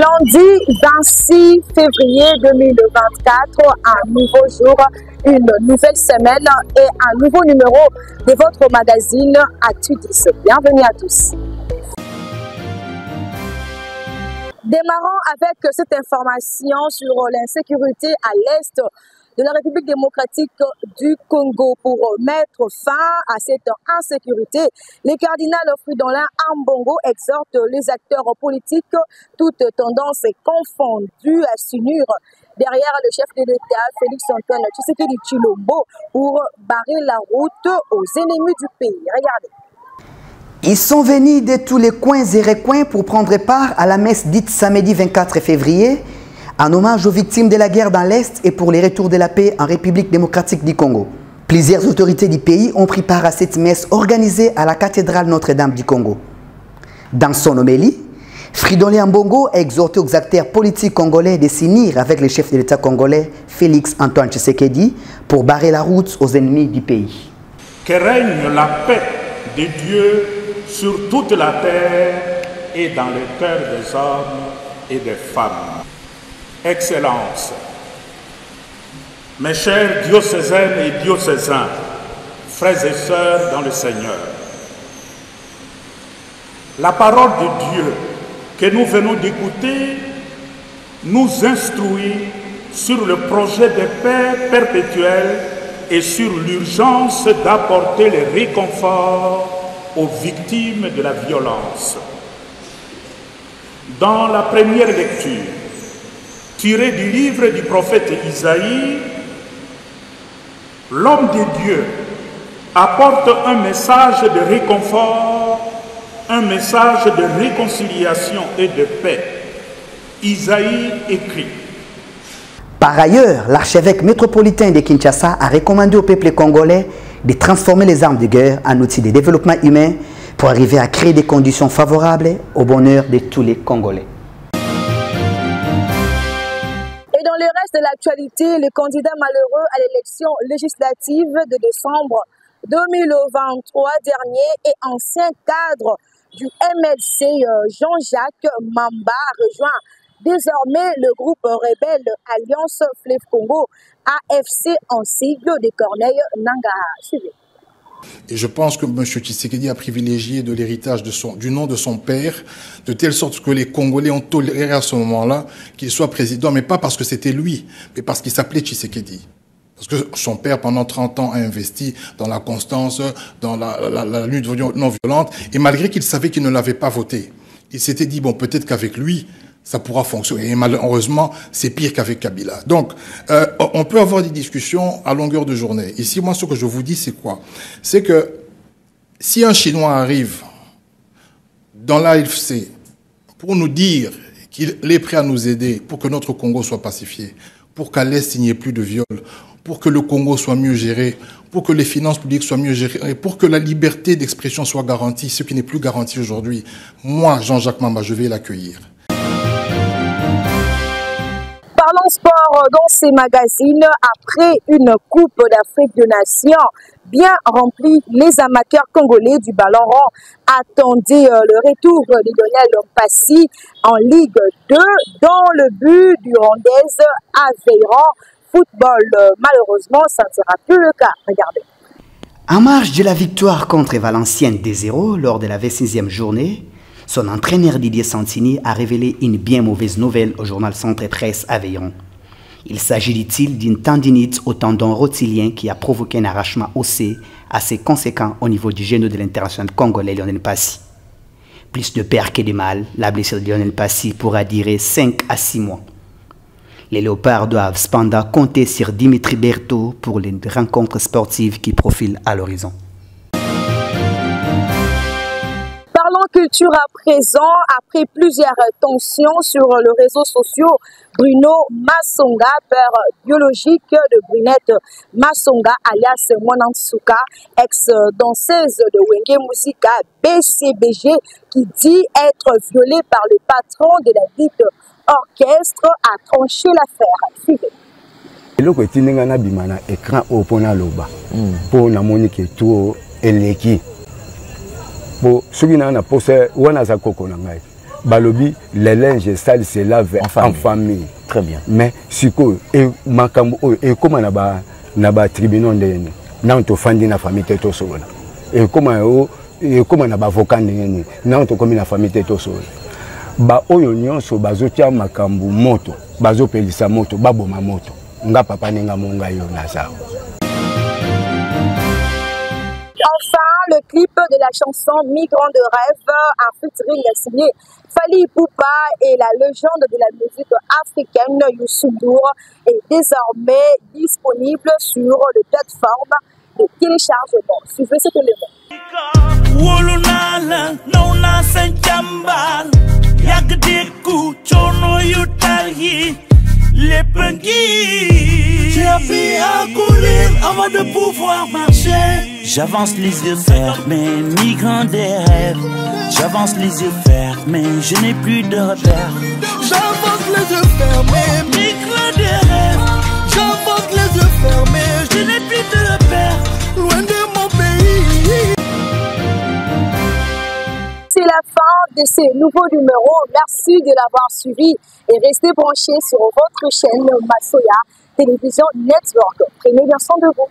Lundi 26 février 2024, un nouveau jour, une nouvelle semaine et un nouveau numéro de votre magazine Actu 10. Bienvenue à tous. Démarrons avec cette information sur l'insécurité à l'est de la République démocratique du Congo. Pour mettre fin à cette insécurité, les cardinals Fridolin Ambongo exhortent les acteurs politiques, toutes tendances confondues, à s'unir derrière le chef de l'État, Félix-Antoine Tshisekedi Tshilombo, pour barrer la route aux ennemis du pays. Regardez. Ils sont venus de tous les coins et recoins pour prendre part à la messe dite samedi 24 février, en hommage aux victimes de la guerre dans l'Est et pour les retours de la paix en République démocratique du Congo. Plusieurs autorités du pays ont pris part à cette messe organisée à la cathédrale Notre-Dame du Congo. Dans son homélie, Fridolin Ambongo a exhorté aux acteurs politiques congolais de s'unir avec le chef de l'État congolais, Félix-Antoine Tshisekedi, pour barrer la route aux ennemis du pays. Que règne la paix de Dieu sur toute la terre et dans le cœur des hommes et des femmes. Excellences, mes chers diocésaines et diocésains, frères et sœurs dans le Seigneur, la parole de Dieu que nous venons d'écouter nous instruit sur le projet de paix perpétuelle et sur l'urgence d'apporter le réconfort aux victimes de la violence. Dans la première lecture, tirée du livre du prophète Isaïe, l'homme de Dieu apporte un message de réconfort, un message de réconciliation et de paix. Isaïe écrit. Par ailleurs, l'archevêque métropolitain de Kinshasa a recommandé au peuple congolais de transformer les armes de guerre en outils de développement humain pour arriver à créer des conditions favorables au bonheur de tous les Congolais. Et dans le reste de l'actualité, le candidat malheureux à l'élection législative de décembre 2023 dernier et ancien cadre du MLC Jean-Jacques Mamba a rejoint désormais le groupe rebelle Alliance Fleuve Congo, AFC en sigle de Corneille Nangaa. Et je pense que M. Tshisekedi a privilégié de l'héritage du nom de son père, de telle sorte que les Congolais ont toléré à ce moment-là qu'il soit président, mais pas parce que c'était lui, mais parce qu'il s'appelait Tshisekedi. Parce que son père, pendant 30 ans, a investi dans la constance, dans la lutte non violente, et malgré qu'il savait qu'il ne l'avait pas voté, il s'était dit, bon, peut-être qu'avec lui, ça pourra fonctionner. Et malheureusement, c'est pire qu'avec Kabila. Donc, on peut avoir des discussions à longueur de journée. Ici, moi, ce que je vous dis, c'est quoi? C'est que si un Chinois arrive dans l'AFC pour nous dire qu'il est prêt à nous aider pour que notre Congo soit pacifié, pour qu'à l'Est, il n'y ait plus de viol, pour que le Congo soit mieux géré, pour que les finances publiques soient mieux gérées, pour que la liberté d'expression soit garantie, ce qui n'est plus garanti aujourd'hui, moi, Jean-Jacques Mamba, je vais l'accueillir. Parlons sport dans ces magazines. Après une Coupe d'Afrique des Nations bien remplie, les amateurs congolais du ballon rond attendaient le retour de Lionel Mpassi en Ligue 2 dans le but du Rwandaise Aveyron Football. Malheureusement, ça ne sera plus le cas. Regardez. En marge de la victoire contre Valenciennes 2-0 lors de la 26e journée, son entraîneur Didier Santini a révélé une bien mauvaise nouvelle au journal Centre Presse Aveyron. Il s'agit, dit-il, d'une tendinite au tendon rotulien qui a provoqué un arrachement osseux assez conséquent au niveau du genou de l'international congolais Lionel Mpassi. Plus de peur que de mal, la blessure de Lionel Mpassi pourra durer 5 à 6 mois. Les Léopards doivent cependant compter sur Dimitri Berthaud pour les rencontres sportives qui profilent à l'horizon. Parlons culture à présent. Après plusieurs tensions sur les réseaux sociaux, Bruno Massonga, père biologique de Brunette Massonga, alias Mwanansuka, ex-danseuse de Wenge Musica BCBG, qui dit être violée par le patron de la dite orchestre, a tranché l'affaire. Suivez. Eloko etinenga na bimana écran opona loba po na monique tout eleki bo soki na pose wana za koko na ngai balobi les linges sales se lavent en famille. Très bien. Mais siko et makambo et comment na ba tribunal ndene na to fandi na famille teto sola et comment na ba avocat ndene na to komi na famille teto sola ba oyo nyonso bazotia makambo moto bazopelisa moto baboma moto nga papa nenga monga yo na sao. Enfin, le clip de la chanson Migrant de rêve en featuring signé Fally Ipupa et la légende de la musique africaine Youssou N'Dour est désormais disponible sur les plateformes de téléchargement. Suivez cet élément. Les punkies, j'ai appris à courir avant de pouvoir marcher. J'avance les yeux fermés, migrant des rêves. J'avance les yeux fermés, je n'ai plus de repères. J'avance les yeux fermés, migrant des rêves. J'avance les yeux fermés, je n'ai plus de repères. Loin de mon pays. C'est la fin de ce nouveau numéro. Merci de l'avoir suivi et restez branchés sur votre chaîne Masoya Télévision Network. Prenez bien soin de vous.